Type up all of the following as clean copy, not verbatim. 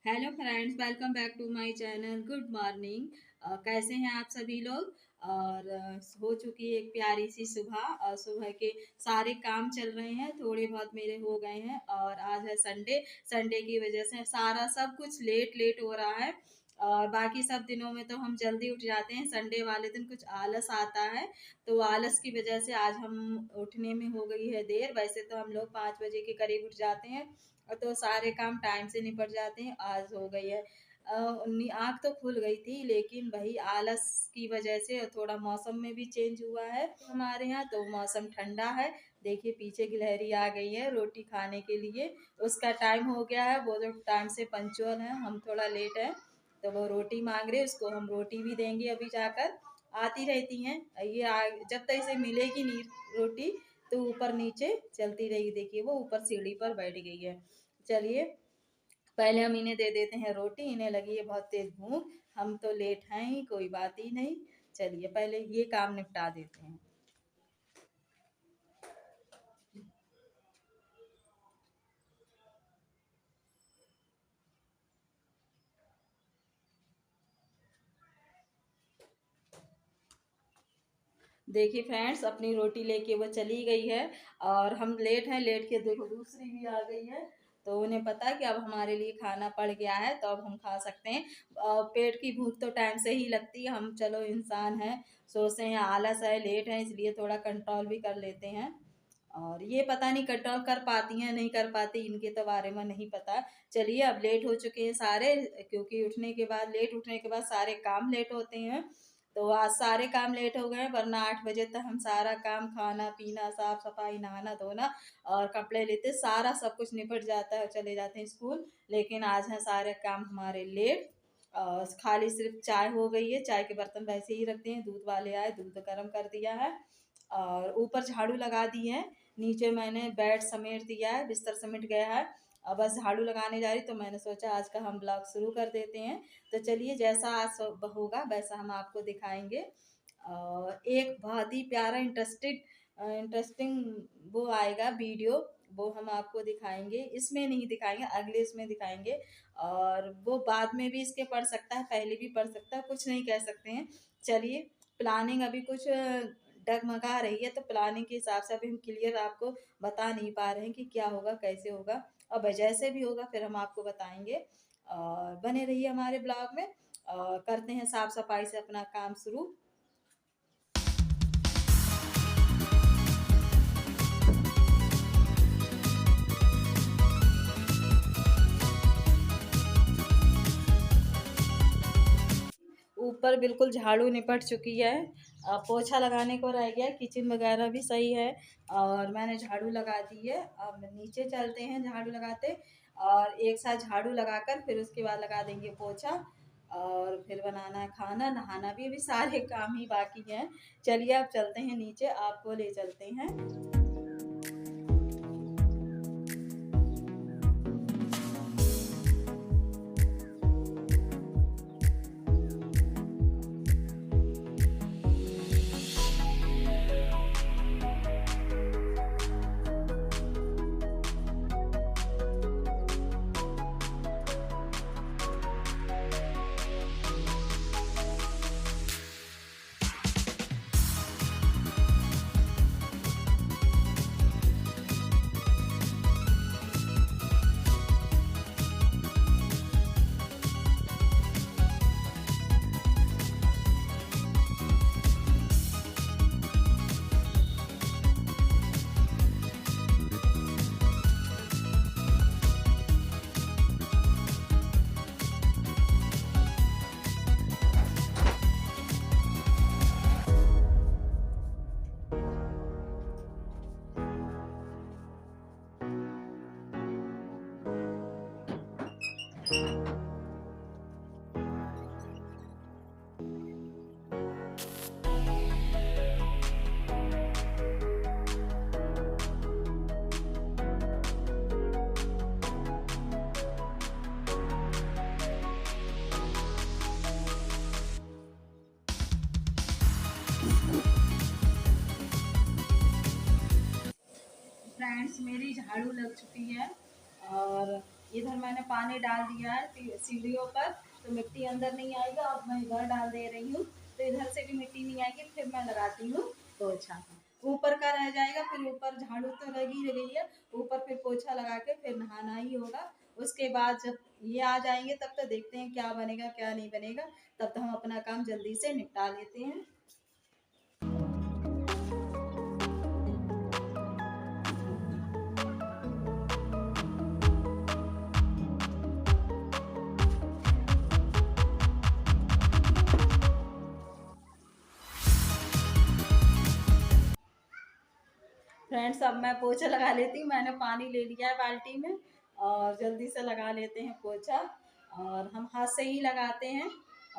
Hello friends, welcome back to my channel. Good morning. कैसे हैं आप सभी लोग। और हो चुकी है एक प्यारी सी सुबह और सुबह के सारे काम चल रहे हैं, थोड़े बहुत मेरे हो गए हैं। और आज है संडे। संडे की वजह से सारा सब कुछ लेट लेट हो रहा है। और बाकी सब दिनों में तो हम जल्दी उठ जाते हैं, संडे वाले दिन कुछ आलस आता है। तो आलस की वजह से आज हम उठने में हो गई है देर। वैसे तो हम लोग 5 बजे के करीब उठ जाते हैं और तो सारे काम टाइम से निपट जाते हैं। आज हो गई है आँख तो खुल गई थी, लेकिन वही आलस की वजह से और थोड़ा मौसम में भी चेंज हुआ है हमारे यहाँ, तो मौसम ठंडा है। देखिए पीछे गिलहरी आ गई है रोटी खाने के लिए। उसका टाइम हो गया है, वो जो टाइम से पंचुअल है, हम थोड़ा लेट है। तो वो रोटी मांग रहे, उसको हम रोटी भी देंगे अभी जाकर। आती रहती हैं ये जब तक इसे मिलेगी नहीं रोटी तो ऊपर नीचे चलती रहेगी। देखिए वो ऊपर सीढ़ी पर बैठ गई है। चलिए पहले हम इन्हें दे देते हैं रोटी, इन्हें लगी है बहुत तेज भूख। हम तो लेट हैं ही, कोई बात ही नहीं। चलिए पहले ये काम निपटा देते हैं। देखिए फ्रेंड्स, अपनी रोटी लेके वो चली गई है और हम लेट हैं। लेट के देखो दूसरी भी आ गई है। तो उन्हें पता है कि अब हमारे लिए खाना पड़ गया है, तो अब हम खा सकते हैं। पेट की भूख तो टाइम से ही लगती है। हम चलो इंसान हैं, सोचते हैं आलस है, लेट है, इसलिए थोड़ा कंट्रोल भी कर लेते हैं। और ये पता नहीं कंट्रोल कर पाती हैं नहीं कर पाती, इनके तो बारे में नहीं पता। चलिए अब लेट हो चुके हैं सारे, क्योंकि लेट उठने के बाद सारे काम लेट होते हैं। तो आज सारे काम लेट हो गए, वरना 8 बजे तक हम सारा काम, खाना पीना, साफ सफाई, नहाना धोना और कपड़े लेते, सारा सब कुछ निपट जाता है और चले जाते हैं स्कूल। लेकिन आज है सारे काम हमारे लेट। और खाली सिर्फ चाय हो गई है, चाय के बर्तन वैसे ही रखते हैं। दूध वाले आए, दूध गर्म कर दिया है और ऊपर झाड़ू लगा दी है। नीचे मैंने बेड समेट दिया है, बिस्तर समेट गया है। अब बस झाड़ू लगाने जा रही, तो मैंने सोचा आज का हम ब्लॉग शुरू कर देते हैं। तो चलिए जैसा आज होगा वैसा हम आपको दिखाएंगे। और एक बहुत ही प्यारा इंटरेस्टिंग वो आएगा वीडियो, वो हम आपको दिखाएंगे। इसमें नहीं दिखाएंगे, अगले इसमें दिखाएंगे। और वो बाद में भी इसके पढ़ सकता है, पहले भी पढ़ सकता है, कुछ नहीं कह सकते हैं। चलिए प्लानिंग अभी कुछ डगमगा रही है, तो प्लानिंग के हिसाब से अभी हम क्लियर आपको बता नहीं पा रहे हैं कि क्या होगा कैसे होगा। और जैसे भी होगा फिर हम आपको बताएंगे। और बने रहिए हमारे ब्लॉग में। और करते हैं साफ सफाई से अपना काम शुरू। ऊपर बिल्कुल झाड़ू निपट चुकी है। पोछा लगाने को रह गया, किचन वगैरह भी सही है और मैंने झाड़ू लगा दी है। अब नीचे चलते हैं झाड़ू लगाते, और एक साथ झाड़ू लगाकर फिर उसके बाद लगा देंगे पोछा। और फिर बनाना है खाना, नहाना भी, अभी सारे काम ही बाकी हैं। चलिए अब चलते हैं नीचे, आपको ले चलते हैं। फ्रेंड्स मेरी झाड़ू लग चुकी है और इधर मैंने पानी डाल दिया है सीढ़ियों पर, तो मिट्टी अंदर नहीं आएगा। अब मैं इधर डाल दे रही हूँ, तो इधर से भी मिट्टी नहीं आएगी। फिर मैं लगाती हूँ पोछा। ऊपर का रह जाएगा, फिर ऊपर झाड़ू तो लगी रही है, ऊपर फिर पोछा लगा के फिर नहाना ही होगा। उसके बाद जब ये आ जाएंगे तब तो देखते हैं क्या बनेगा क्या नहीं बनेगा। तब तो हम अपना काम जल्दी से निपटा लेते हैं। फ्रेंड्स, अब मैं पोछा लगा लेती हूँ। मैंने पानी ले लिया है बाल्टी में, और जल्दी से लगा लेते हैं पोछा। और हम हाथ से ही लगाते हैं।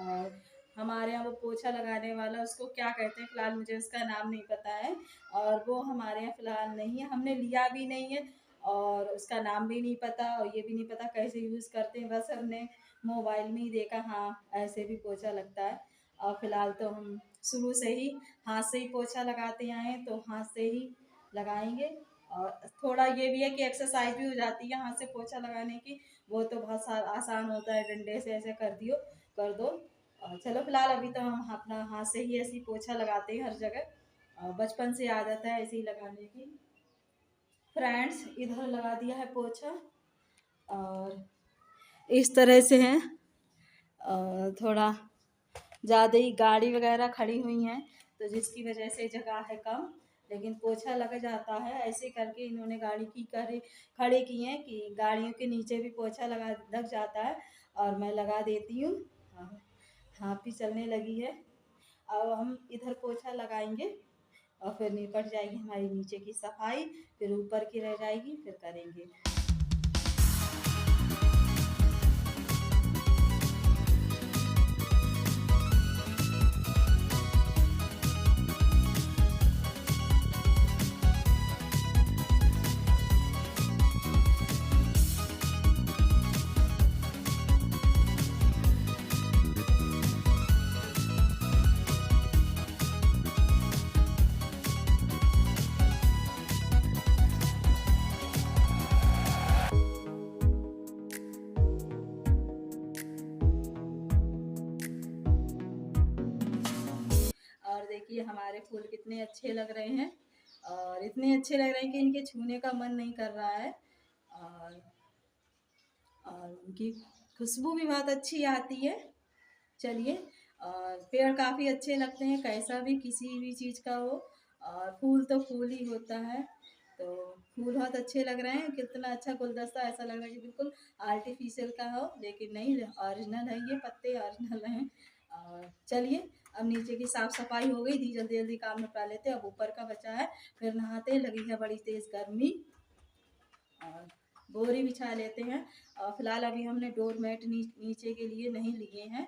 और हमारे यहाँ वो पोछा लगाने वाला, उसको क्या कहते हैं फिलहाल मुझे उसका नाम नहीं पता है, और वो हमारे यहाँ फिलहाल नहीं है, हमने लिया भी नहीं है, और उसका नाम भी नहीं पता, और ये भी नहीं पता कैसे यूज़ करते हैं। बस हमने मोबाइल में ही देखा, हाँ ऐसे भी पोछा लगता है। और फिलहाल तो हम शुरू से ही हाथ से ही पोछा लगाते आए हैं, तो हाथ से ही लगाएंगे। और थोड़ा ये भी है कि एक्सरसाइज भी हो जाती है हाथ से पोछा लगाने की। वो तो बहुत आसान होता है, डंडे से ऐसे कर दो। और चलो फिलहाल अभी तो हम अपना हाथ से ही ऐसी पोछा लगाते हैं हर जगह, बचपन से आदत है ऐसे ही लगाने की। फ्रेंड्स, इधर लगा दिया है पोछा, और इस तरह से है। थोड़ा ज़्यादा ही गाड़ी वगैरह खड़ी हुई हैं, तो जिसकी वजह से जगह है कम, लेकिन पोछा लग जाता है। ऐसे करके इन्होंने गाड़ी की खड़े की हैं कि गाड़ियों के नीचे भी पोछा लग जाता है, और मैं लगा देती हूँ। हाँ भी चलने लगी है। अब हम इधर पोछा लगाएंगे, और फिर निपट जाएगी हमारी नीचे की सफाई, फिर ऊपर की रह जाएगी, फिर करेंगे। और देखिए हमारे फूल कितने अच्छे लग रहे हैं, और इतने अच्छे लग रहे हैं कि इनके छूने का मन नहीं कर रहा है। और उनकी खुशबू भी बहुत अच्छी आती है। चलिए, और पेड़ काफ़ी अच्छे लगते हैं, कैसा भी किसी भी चीज़ का हो, और फूल तो फूल ही होता है। तो फूल बहुत अच्छे लग रहे हैं, कितना अच्छा गुलदस्ता, ऐसा लग रहा है कि बिल्कुल आर्टिफिशियल का हो, लेकिन नहीं, ओरिजिनल है, ये पत्ते ओरिजिनल हैं। और चलिए, अब नीचे की साफ सफाई हो गई थी, जल्दी जल्दी काम निपटा लेते, अब ऊपर का बचा है, फिर नहाते। लगी है बड़ी तेज़ गर्मी, और बोरी बिछा लेते हैं। फिलहाल अभी हमने डोरमेट नीचे के लिए नहीं लिए हैं,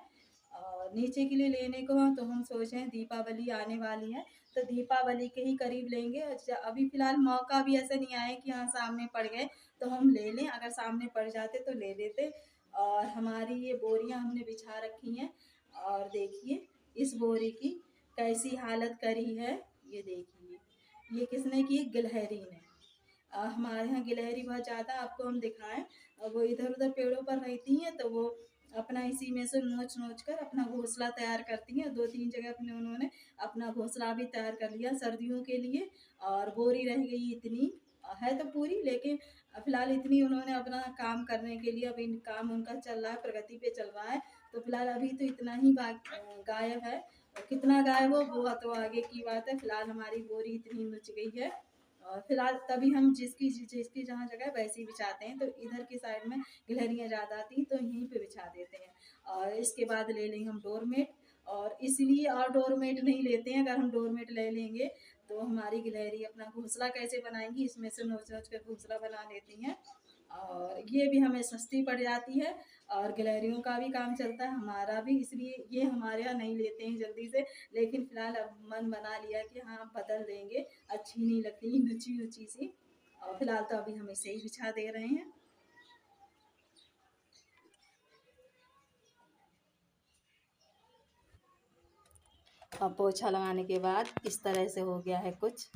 और नीचे के लिए लेने को तो हम सोच रहे हैं दीपावली आने वाली है, तो दीपावली के ही करीब लेंगे। अच्छा, अभी फिलहाल मौका भी ऐसा नहीं आया कि हाँ सामने पड़ गए तो हम ले लें, अगर सामने पड़ जाते तो ले लेते। और हमारी ये बोरियां हमने बिछा रखी हैं, और देखिए इस बोरी की कैसी हालत करी है, ये देखिए। ये किसने की? गिलहरी ने। हमारे यहाँ गिलहरी बहुत ज़्यादा, आपको हम दिखाएं। वो इधर उधर पेड़ों पर रहती हैं, तो वो अपना इसी में से नोच नोच कर अपना घोंसला तैयार करती हैं। दो तीन जगह अपने उन्होंने अपना घोंसला भी तैयार कर लिया सर्दियों के लिए। और बोरी रह गई इतनी, है तो पूरी, लेकिन फिलहाल इतनी उन्होंने अपना काम करने के लिए, अभी काम उनका चल रहा है, प्रगति पे चल रहा है, तो फिलहाल अभी तो इतना ही गायब है। और कितना गायब हो वो तो आगे की बात है। फिलहाल हमारी बोरी इतनी नुच गई है, और फिलहाल तभी हम जिसकी जिसकी जहाँ जगह वैसे ही बिछाते हैं। तो इधर की साइड में गिलहरियाँ ज़्यादा आती हैं, तो यहीं पे बिछा देते हैं। और इसके बाद ले लेंगे हम डोरमेट, और इसलिए और डोरमेट नहीं लेते हैं। अगर हम डोरमेट ले लेंगे तो हमारी गिलहरी अपना घोंसला कैसे बनाएंगी, इसमें से नोच नोच कर घोंसला बना लेती हैं, और ये भी हमें सस्ती पड़ जाती है, और गिलहरियों का भी काम चलता है, हमारा भी, इसलिए ये हमारे यहाँ नहीं लेते हैं जल्दी से। लेकिन फिलहाल अब मन बना लिया कि हाँ बदल देंगे, अच्छी नहीं लगती ऊंची ऊंची सी। और फिलहाल तो अभी हम इसे ही बिछा दे रहे हैं। अब पोछा लगाने के बाद इस तरह से हो गया है कुछ,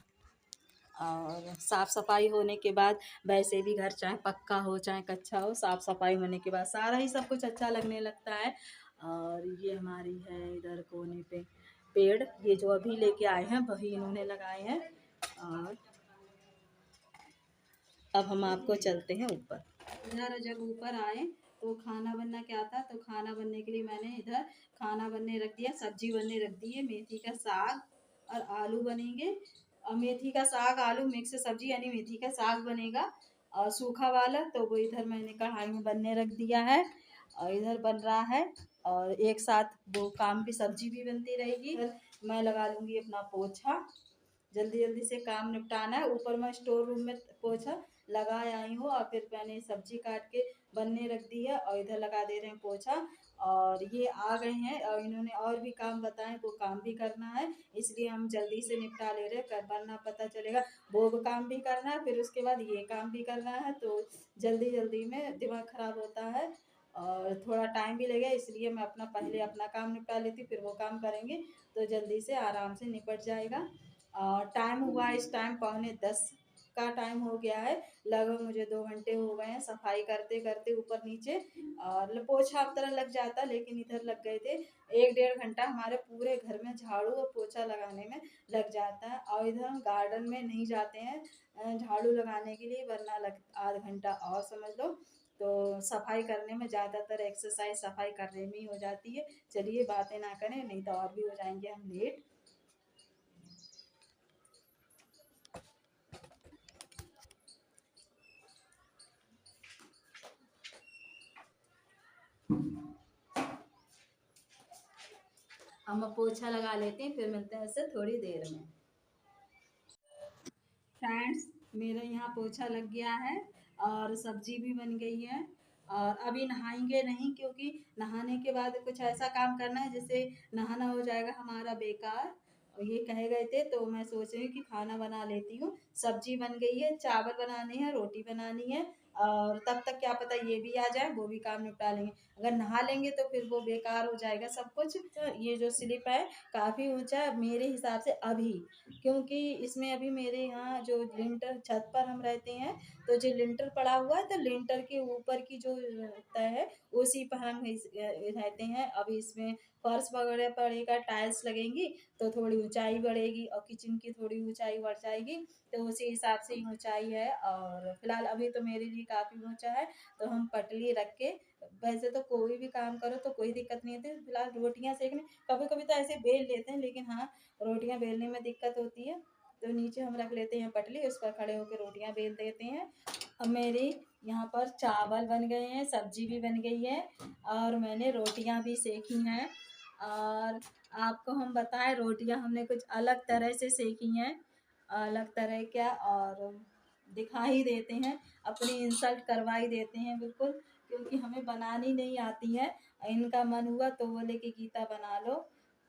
और साफ़ सफाई होने के बाद वैसे भी घर चाहे पक्का हो चाहे कच्चा हो, साफ़ सफाई होने के बाद सारा ही सब कुछ अच्छा लगने लगता है। और ये हमारी है इधर कोने पे पेड़, ये जो अभी लेके आए हैं वही इन्होंने लगाए हैं। और अब हम आपको चलते हैं ऊपर। इधर जब ऊपर आए तो खाना बनना क्या था, तो खाना बनने के लिए मैंने इधर खाना बनने रख दिया, सब्जी बनने रख दी है, मेथी का साग और आलू बनेंगे। और मेथी का साग आलू मिक्स सब्जी यानी मेथी का साग बनेगा और सूखा वाला, तो वो इधर मैंने कढ़ाई में बनने रख दिया है और इधर बन रहा है। और एक साथ वो काम भी सब्जी भी बनती रहेगी। मैं लगा लूँगी अपना पोछा, जल्दी जल्दी से काम निपटाना है। ऊपर मैं स्टोर रूम में पोछा लगा आई हूँ और फिर मैंने सब्जी काट के बनने रख दी है और इधर लगा दे रहे हैं पोछा। और ये आ गए हैं और इन्होंने और भी काम बताए, वो काम भी करना है, इसलिए हम जल्दी से निपटा ले रहे हैं, वरना पता चलेगा वो काम भी करना है फिर उसके बाद ये काम भी करना है, तो जल्दी जल्दी में दिमाग खराब होता है और थोड़ा टाइम भी लगेगा, इसलिए मैं अपना पहले अपना काम निपटा लेती हूँ फिर वो काम करेंगे तो जल्दी से आराम से निपट जाएगा। टाइम हुआ इस टाइम 9:45 का टाइम हो गया है, लगभग मुझे 2 घंटे हो गए हैं सफाई करते करते ऊपर नीचे। और पोछा अब तरह लग जाता लेकिन इधर लग गए थे, 1 डेढ़ घंटा हमारे पूरे घर में झाड़ू और पोछा लगाने में लग जाता है। और इधर हम गार्डन में नहीं जाते हैं झाड़ू लगाने के लिए, वरना लग आध घंटा और समझ लो। तो सफाई करने में ज़्यादातर एक्सरसाइज सफाई करने में ही हो जाती है। चलिए बातें ना करें नहीं तो और भी हो जाएंगे हम लेट। हम अब पोछा लगा लेते हैं फिर मिलते हैं इससे थोड़ी देर में। फ्रेंड्स मेरा यहाँ पोछा लग गया है और सब्जी भी बन गई है और अभी नहाएंगे नहीं क्योंकि नहाने के बाद कुछ ऐसा काम करना है जिससे नहाना हो जाएगा हमारा बेकार। और ये कहे गए थे तो मैं सोच रही हूँ कि खाना बना लेती हूँ, सब्जी बन गई है, चावल बनाने हैं, रोटी बनानी है और तब तक क्या पता ये भी आ जाए, वो भी काम निपटा लेंगे। अगर नहा लेंगे तो फिर वो बेकार हो जाएगा सब कुछ। तो ये जो स्लिप है काफ़ी ऊंचा है मेरे हिसाब से अभी, क्योंकि इसमें अभी मेरे यहाँ जो लिंटर छत पर हम रहते हैं तो जो लिंटर पड़ा हुआ है तो लिंटर के ऊपर की जो तय है उसी पर हम रहते हैं। अभी इसमें फर्श वगैरह पड़ेगा, टाइल्स लगेंगी तो थोड़ी ऊंचाई बढ़ेगी और किचन की थोड़ी ऊंचाई बढ़ जाएगी, तो उसी हिसाब से ही ऊंचाई है। और फिलहाल अभी तो मेरे लिए काफ़ी ऊंचा है, तो हम पटली रख के वैसे तो कोई भी काम करो तो कोई दिक्कत नहीं होती, फिलहाल रोटियां सेकने कभी कभी तो ऐसे बेल लेते हैं, लेकिन हाँ रोटियां बेलने में दिक्कत होती है तो नीचे हम रख लेते हैं पटली, उस पर खड़े होकर रोटियां बेल देते हैं। अब मेरी यहाँ पर चावल बन गए हैं, सब्जी भी बन गई है और मैंने रोटियां भी सेकी हैं। और आपको हम बताएं रोटियां हमने कुछ अलग तरह से सेकी हैं, अलग तरह क्या और दिखा ही देते हैं, अपनी इंसल्ट करवा ही देते हैं बिल्कुल, क्योंकि हमें बनानी नहीं आती है। इनका मन हुआ तो बोले कि गीता बना लो,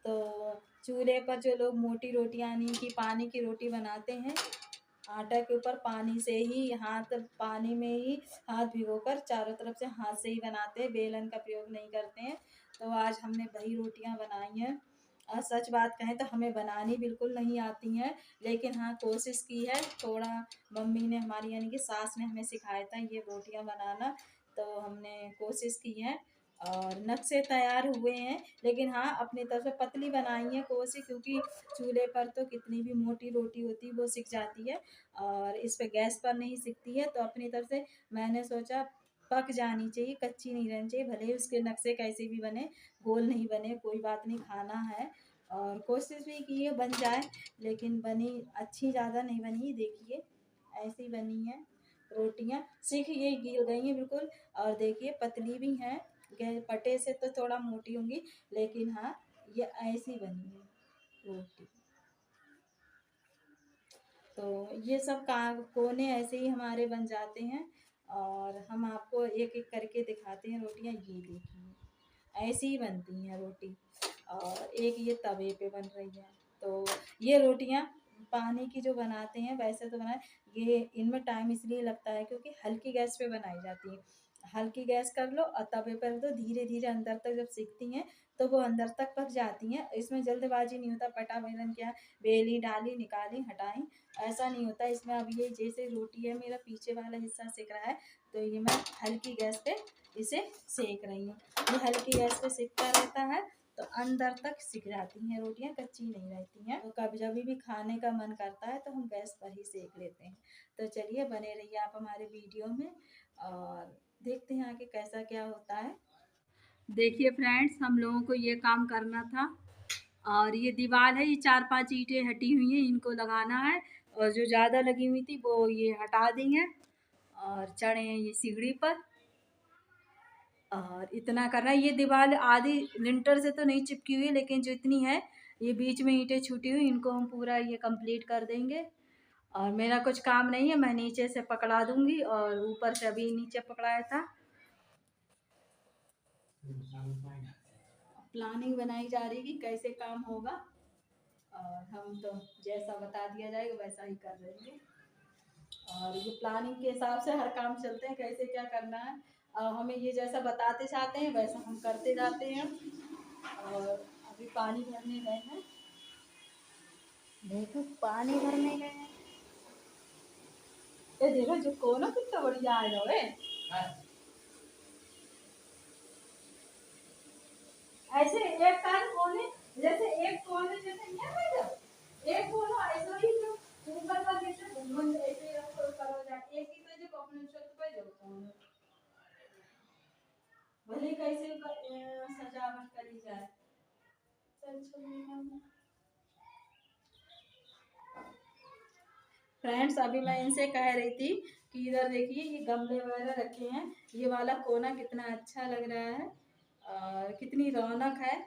तो चूल्हे पर जो लोग मोटी रोटियां यानी कि पानी की रोटी बनाते हैं, आटा के ऊपर पानी से ही हाथ पानी में ही हाथ भिगोकर चारों तरफ से हाथ से ही बनाते हैं, बेलन का प्रयोग नहीं करते हैं। तो आज हमने वही रोटियां बनाई हैं और सच बात कहें तो हमें बनानी बिल्कुल नहीं आती हैं, लेकिन हाँ कोशिश की है थोड़ा, मम्मी ने हमारी यानी कि सास ने हमें सिखाया था ये रोटियां बनाना, तो हमने कोशिश की है और नक्शे तैयार हुए हैं, लेकिन हाँ अपनी तरफ से पतली बनाई है कोशिश, क्योंकि चूल्हे पर तो कितनी भी मोटी रोटी होती है वो सिक जाती है और इस पे गैस पर नहीं सिकती है, तो अपनी तरफ से मैंने सोचा पक जानी चाहिए, कच्ची नहीं रहनी चाहिए, भले ही उसके नक्शे कैसे भी बने, गोल नहीं बने कोई बात नहीं, खाना है। और कोशिश भी की है बन जाए, लेकिन बनी अच्छी ज़्यादा नहीं बनी, देखिए ऐसी बनी है रोटियां, सीख ये गिर गई हैं बिल्कुल। और देखिए पतली भी हैं, पटे से तो थोड़ा मोटी होंगी, लेकिन हाँ ये ऐसी बनी है रोटी। तो ये सब कोने ऐसे ही हमारे बन जाते हैं और हम आपको एक एक करके दिखाते हैं रोटियां, ये देखिए ऐसी ही बनती हैं रोटी। और एक ये तवे पे बन रही है, तो ये रोटियां पानी की जो बनाते हैं वैसे तो बनाए, ये इनमें टाइम इसलिए लगता है क्योंकि हल्की गैस पे बनाई जाती है, हल्की गैस कर लो और तवे पर दो, धीरे धीरे अंदर तक जब सिकती हैं तो वो अंदर तक पक जाती हैं। इसमें जल्दबाजी नहीं होता, पटा बेलन क्या बेली डाली निकाली हटाई, ऐसा नहीं होता इसमें। अब ये जैसे रोटी है, मेरा पीछे वाला हिस्सा सिक रहा है तो ये मैं हल्की गैस पे इसे सेक रही हूँ। ये हल्की गैस पे सिकता रहता है तो अंदर तक सिक जाती हैं रोटियां, कच्ची नहीं रहती हैं। तो कभी जब भी खाने का मन करता है तो हम गैस पर ही सेक लेते हैं। तो चलिए बने रहिए आप हमारे वीडियो में और देखते हैं आगे कैसा क्या होता है। देखिए फ्रेंड्स, हम लोगों को ये काम करना था और ये दीवार है, ये 4-5 ईंटें हटी हुई हैं, इनको लगाना है और जो ज़्यादा लगी हुई थी वो ये हटा दी हैं और चढ़े हैं ये सीढ़ी पर और इतना करना है। ये दीवार आधी लिंटर से तो नहीं चिपकी हुई लेकिन जो इतनी है ये बीच में ईंटें छूटी हुई, इनको हम पूरा ये कंप्लीट कर देंगे। और मेरा कुछ काम नहीं है, मैं नीचे से पकड़ा दूंगी और ऊपर से अभी नीचे पकड़ाया था। प्लानिंग बनाई जा रही कि कैसे काम होगा और हम तो जैसा बता दिया जाएगा वैसा ही कर देंगे। और ये प्लानिंग के हिसाब से हर काम चलते हैं, कैसे क्या करना है हमें ये जैसा बताते जाते हैं वैसा हम करते जाते हैं। और अभी पानी भरने गए हैं, देखो पानी भरने गए हैं। ये देखो जो कोना कितना बढ़िया आ जाओ ऐसे एक कान कोने, जैसे एक कोने जैसे ये है जब एक कोना ऐसा ही जो ऊपर का जैसे घूमन ऐसे रखो करो जा एक ही तो जो कॉपन शॉट पे जो कोने भले कैसे सजावट करी जाए। चल चल फ्रेंड्स, अभी मैं इनसे कह रही थी कि इधर देखिए ये गमले वगैरह रखे हैं, ये वाला कोना कितना अच्छा लग रहा है और कितनी रौनक है।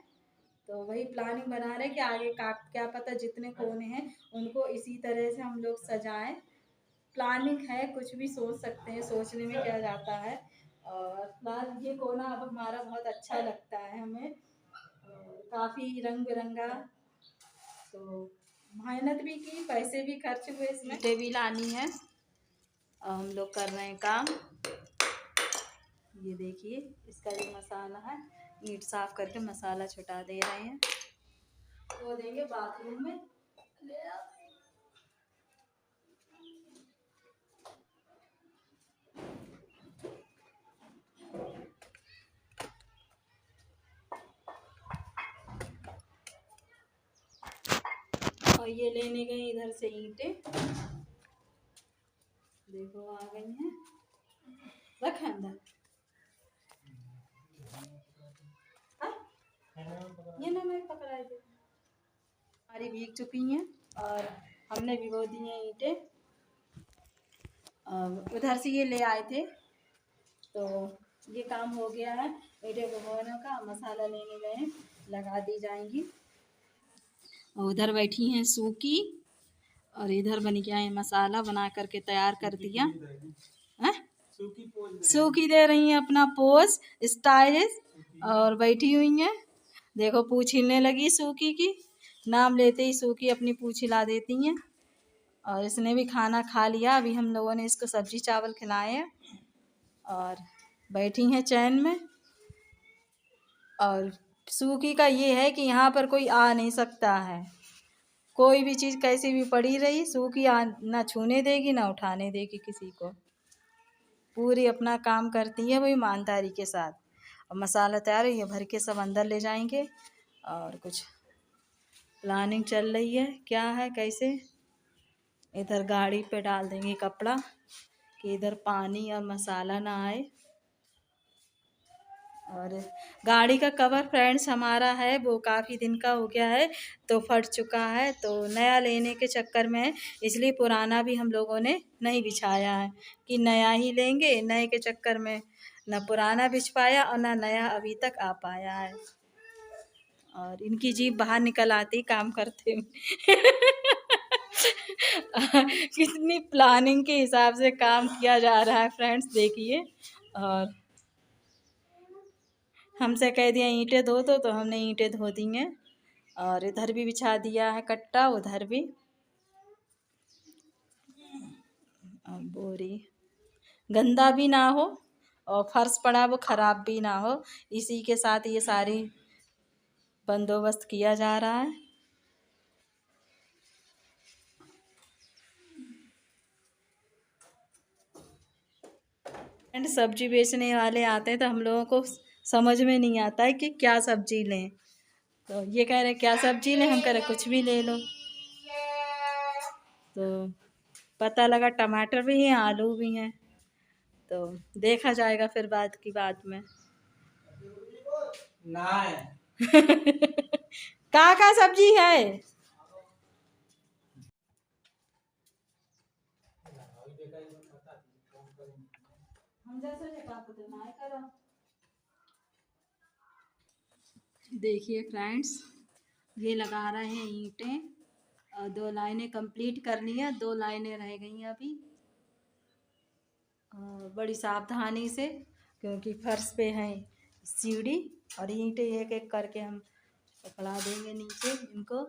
तो वही प्लानिंग बना रहे कि आगे का क्या पता जितने कोने हैं उनको इसी तरह से हम लोग सजाएं। प्लानिंग है, कुछ भी सोच सकते हैं, सोचने में क्या जाता है। और फिलहाल ये कोना अब हमारा बहुत अच्छा लगता है हमें, काफ़ी रंग बिरंगा। तो मेहनत भी की, पैसे भी खर्च हुए, इसमें ईंटें भी लानी है और हम लोग कर रहे हैं काम। ये देखिए इसका जो मसाला है, ईंट साफ करके मसाला छुटा दे रहे हैं, वो देंगे बाथरूम में। और ये लेने गए इधर से ईंटें, देखो आ गई हैं, रख अंदर। ये ना मैं पकड़ाई दे, हमारी भीग चुकी हैं और हमने भिगो दी हैं ईंटें। उधर से ये ले आए थे तो ये काम हो गया है। ईंटें भिगोने का मसाला लेने गए हैं, लगा दी जाएंगी। और उधर बैठी हैं सूकी और इधर बन गया है मसाला बना करके तैयार कर दिया है। सूखी दे रही हैं अपना पोज स्टाइलिश और बैठी हुई हैं। देखो पूछ हिलने लगी सूखी की, नाम लेते ही सूखी अपनी पूछ हिला देती हैं। और इसने भी खाना खा लिया, अभी हम लोगों ने इसको सब्जी चावल खिलाए हैं और बैठी हैं चैन में। और सूखी का ये है कि यहाँ पर कोई आ नहीं सकता है, कोई भी चीज़ कैसी भी पड़ी रही सूखी ना छूने देगी ना उठाने देगी किसी को, पूरी अपना काम करती है वही ईमानदारी के साथ। और मसाला तैयार है, ये भर के सब अंदर ले जाएंगे। और कुछ प्लानिंग चल रही है क्या है कैसे, इधर गाड़ी पे डाल देंगे कपड़ा कि इधर पानी और मसाला ना आए। और गाड़ी का कवर फ्रेंड्स हमारा है वो काफ़ी दिन का हो गया है तो फट चुका है, तो नया लेने के चक्कर में इसलिए पुराना भी हम लोगों ने नहीं बिछाया है कि नया ही लेंगे। नए के चक्कर में ना पुराना बिछ पाया और ना नया अभी तक आ पाया है। और इनकी जीभ बाहर निकल आती काम करते हुए कितनी प्लानिंग के हिसाब से काम किया जा रहा है फ्रेंड्स देखिए। और हमसे कह दिया ईंटें धो दो तो हमने ईंटें धो दी हैं और इधर भी बिछा दिया है कट्टा, उधर भी। और बोरी गंदा भी ना हो और फर्श पड़ा वो खराब भी ना हो, इसी के साथ ये सारी बंदोबस्त किया जा रहा है। एंड सब्जी बेचने वाले आते हैं तो हम लोगों को समझ में नहीं आता है कि क्या सब्जी लें, तो ये कह रहे क्या सब्जी लें, हम कह रहे कुछ भी ले लो। तो पता लगा टमाटर भी हैं, आलू भी हैं, तो देखा जाएगा फिर बाद की बात में। का सब्जी है? देखिए फ्रेंड्स, ये लगा रहे हैं ईंटें, 2 लाइनें कंप्लीट करनी है, 2 लाइनें रह गई हैं अभी। बड़ी सावधानी से, क्योंकि फर्श पे है सीढ़ी और ईंटें एक एक करके हम पकड़ा देंगे नीचे इनको,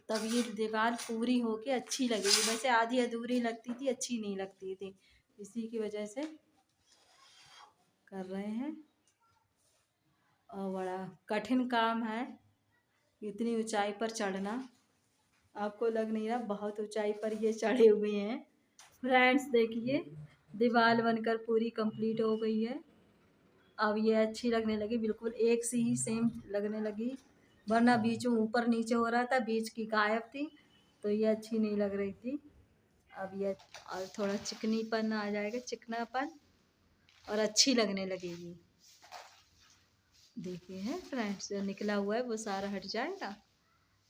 तब ये दीवार पूरी होके अच्छी लगेगी। वैसे आधी अधूरी लगती थी, अच्छी नहीं लगती थी, इसी की वजह से कर रहे हैं। और बड़ा कठिन काम है इतनी ऊंचाई पर चढ़ना, आपको लग नहीं रहा बहुत ऊंचाई पर ये चढ़े हुए हैं। फ्रेंड्स देखिए, दीवार बनकर पूरी कंप्लीट हो गई है। अब ये अच्छी लगने लगी, बिल्कुल एक सी ही सेम लगने लगी, वरना बीच में ऊपर नीचे हो रहा था, बीच की गायब थी, तो ये अच्छी नहीं लग रही थी। अब ये और थोड़ा चिकनीपन आ जाएगा, चिकनापन, और अच्छी लगने लगेगी। देखिए है फ्रेंड्स, जो निकला हुआ है वो सारा हट जाएगा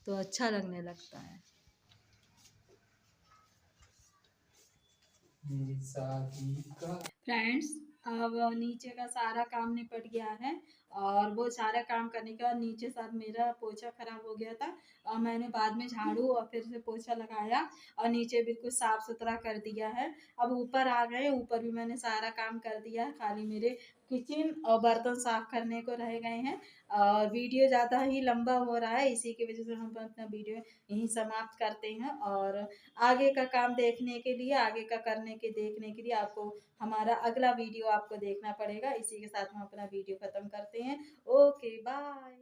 तो अच्छा लगने लगता है। फ्रेंड्स, अब नीचे का सारा काम निपट गया है, और वो सारा काम करने के बाद नीचे सब मेरा पोछा खराब हो गया था, और मैंने बाद में झाड़ू और फिर से पोछा लगाया और नीचे बिल्कुल साफ सुथरा कर दिया है। अब ऊपर आ गए, ऊपर भी मैंने सारा काम कर दिया है, खाली मेरे किचन और बर्तन साफ करने को रह गए हैं। और वीडियो ज़्यादा ही लंबा हो रहा है, इसी की वजह से हम अपना वीडियो यहीं समाप्त करते हैं। और आगे का काम देखने के लिए, आगे का करने के देखने के लिए आपको हमारा अगला वीडियो आपको देखना पड़ेगा। इसी के साथ हम अपना वीडियो ख़त्म करते हैं। Okay bye.